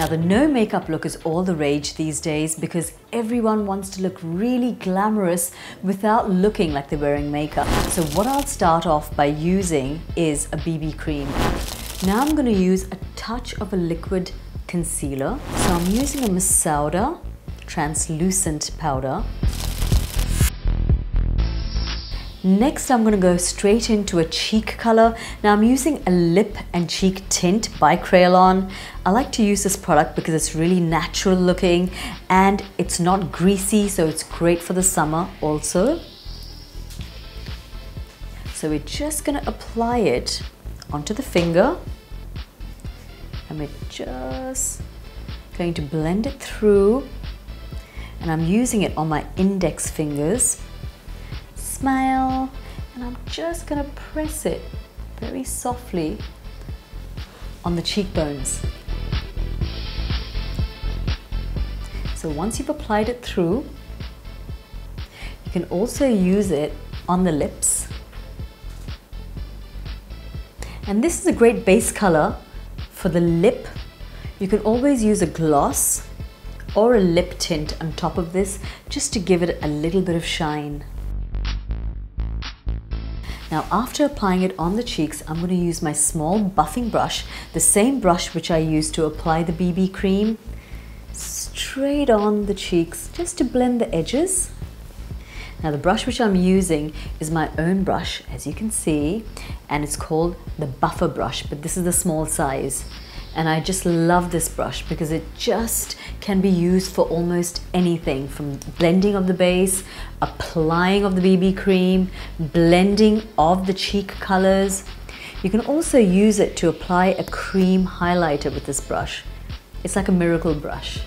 the no makeup look is all the rage these days because everyone wants to look really glamorous without looking like they're wearing makeup. So what I'll start off by using is a BB cream. Now I'm going to use a touch of a liquid concealer. So I'm using a Masauda translucent powder. Next, I'm going to go straight into a cheek color. Now I'm using a lip and cheek tint by Krayalon. I like to use this product because it's really natural looking and it's not greasy, so it's great for the summer also. So we're just going to apply it onto the finger and we're just going to blend it through, and I'm using it on my index fingers. Smile, and I'm just going to press it very softly on the cheekbones. So once you've applied it through, you can also use it on the lips. And this is a great base color for the lip. You can always use a gloss or a lip tint on top of this just to give it a little bit of shine. Now after applying it on the cheeks, I'm going to use my small buffing brush, the same brush which I used to apply the BB cream, straight on the cheeks just to blend the edges. Now the brush which I'm using is my own brush, as you can see, and it's called the Buffer brush, but this is the small size. And I just love this brush because it just can be used for almost anything, from blending of the base, applying of the BB cream, blending of the cheek colors. You can also use it to apply a cream highlighter with this brush. It's like a miracle brush.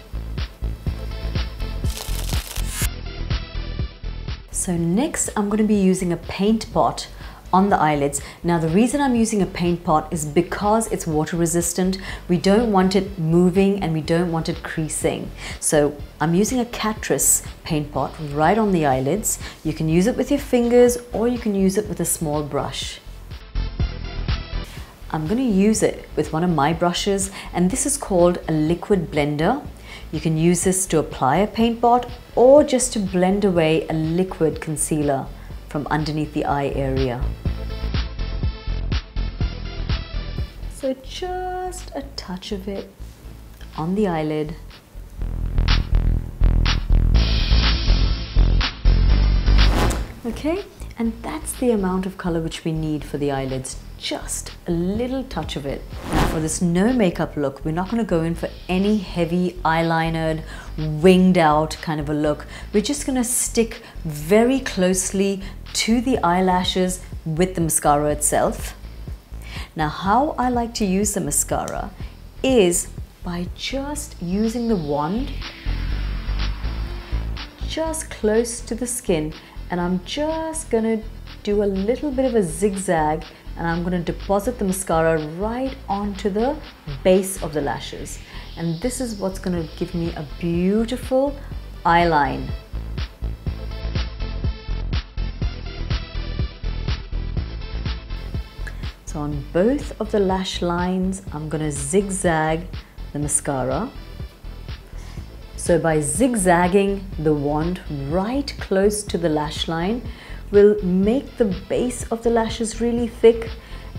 So next I'm going to be using a paint pot on the eyelids. Now the reason I'm using a paint pot is because it's water resistant. We don't want it moving and we don't want it creasing. So I'm using a Catrice paint pot right on the eyelids. You can use it with your fingers or you can use it with a small brush. I'm going to use it with one of my brushes, and this is called a liquid blender. You can use this to apply a paint pot or just to blend away a liquid concealer from underneath the eye area. So just a touch of it on the eyelid. Okay, and that's the amount of color which we need for the eyelids. Just a little touch of it. Now for this no makeup look, we're not going to go in for any heavy eyelinered, winged out kind of a look. We're just going to stick very closely to the eyelashes with the mascara itself. Now how I like to use the mascara is by just using the wand just close to the skin, and I'm just going to do a little bit of a zigzag, and I'm going to deposit the mascara right onto the base of the lashes, and this is what's going to give me a beautiful eyeline. So on both of the lash lines, I'm going to zigzag the mascara. So by zigzagging the wand right close to the lash line, will make the base of the lashes really thick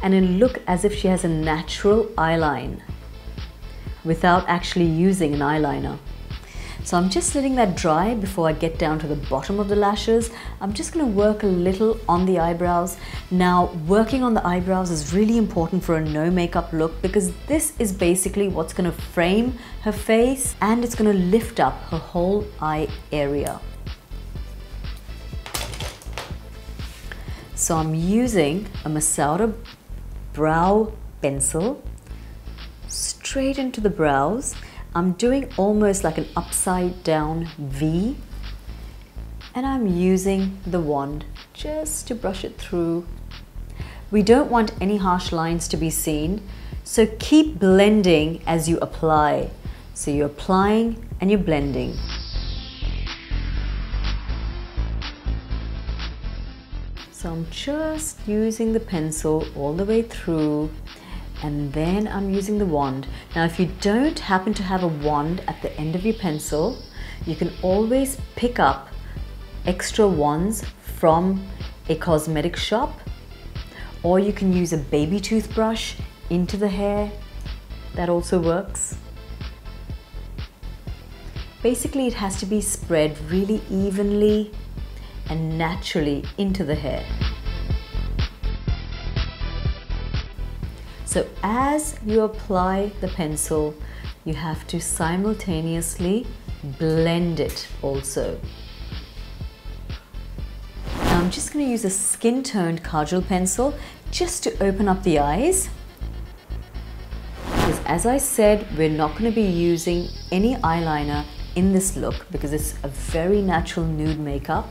and it'll look as if she has a natural eyeline without actually using an eyeliner. So I'm just letting that dry before I get down to the bottom of the lashes. I'm just going to work a little on the eyebrows. Now working on the eyebrows is really important for a no makeup look because this is basically what's going to frame her face and it's going to lift up her whole eye area. So I'm using a Masauda brow pencil straight into the brows. I'm doing almost like an upside down V, and I'm using the wand just to brush it through. We don't want any harsh lines to be seen, so keep blending as you apply. So you're applying and you're blending. So I'm just using the pencil all the way through, and then I'm using the wand. Now if you don't happen to have a wand at the end of your pencil, you can always pick up extra wands from a cosmetic shop, or you can use a baby toothbrush into the hair. That also works. Basically, it has to be spread really evenly and naturally into the hair. So as you apply the pencil, you have to simultaneously blend it also. Now I'm just going to use a skin-toned kajal pencil just to open up the eyes. Because as I said, we're not going to be using any eyeliner in this look because it's a very natural nude makeup.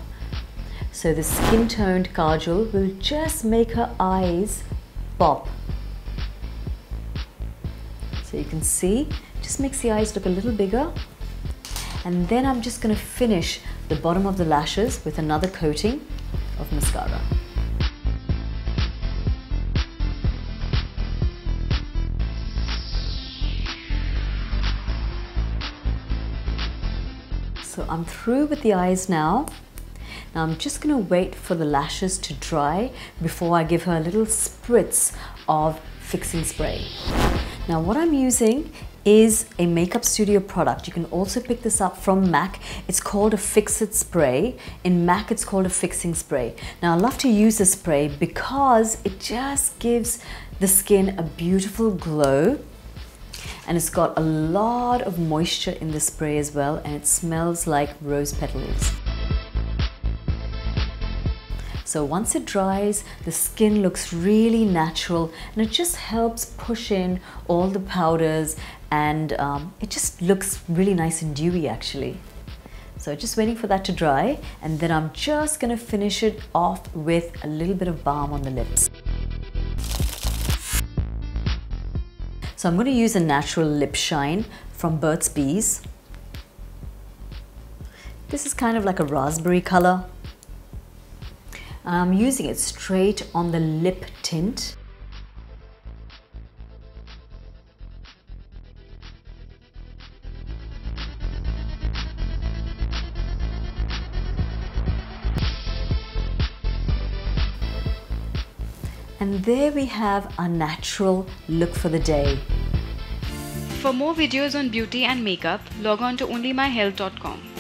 So the skin-toned kajal will just make her eyes pop. So you can see, just makes the eyes look a little bigger. And then I'm just going to finish the bottom of the lashes with another coating of mascara. So I'm through with the eyes now. Now I'm just going to wait for the lashes to dry before I give her a little spritz of fixing spray. Now what I'm using is a Makeup Studio product. You can also pick this up from MAC. It's called a Fix-It spray. In MAC it's called a fixing spray. Now I love to use this spray because it just gives the skin a beautiful glow. And it's got a lot of moisture in the spray as well, and it smells like rose petals. So once it dries, the skin looks really natural and it just helps push in all the powders, and it just looks really nice and dewy actually. So just waiting for that to dry, and then I'm just going to finish it off with a little bit of balm on the lips. So I'm going to use a natural lip shine from Burt's Bees. This is kind of like a raspberry color. I'm using it straight on the lip tint. And there we have our natural look for the day. For more videos on beauty and makeup, log on to onlymyhealth.com.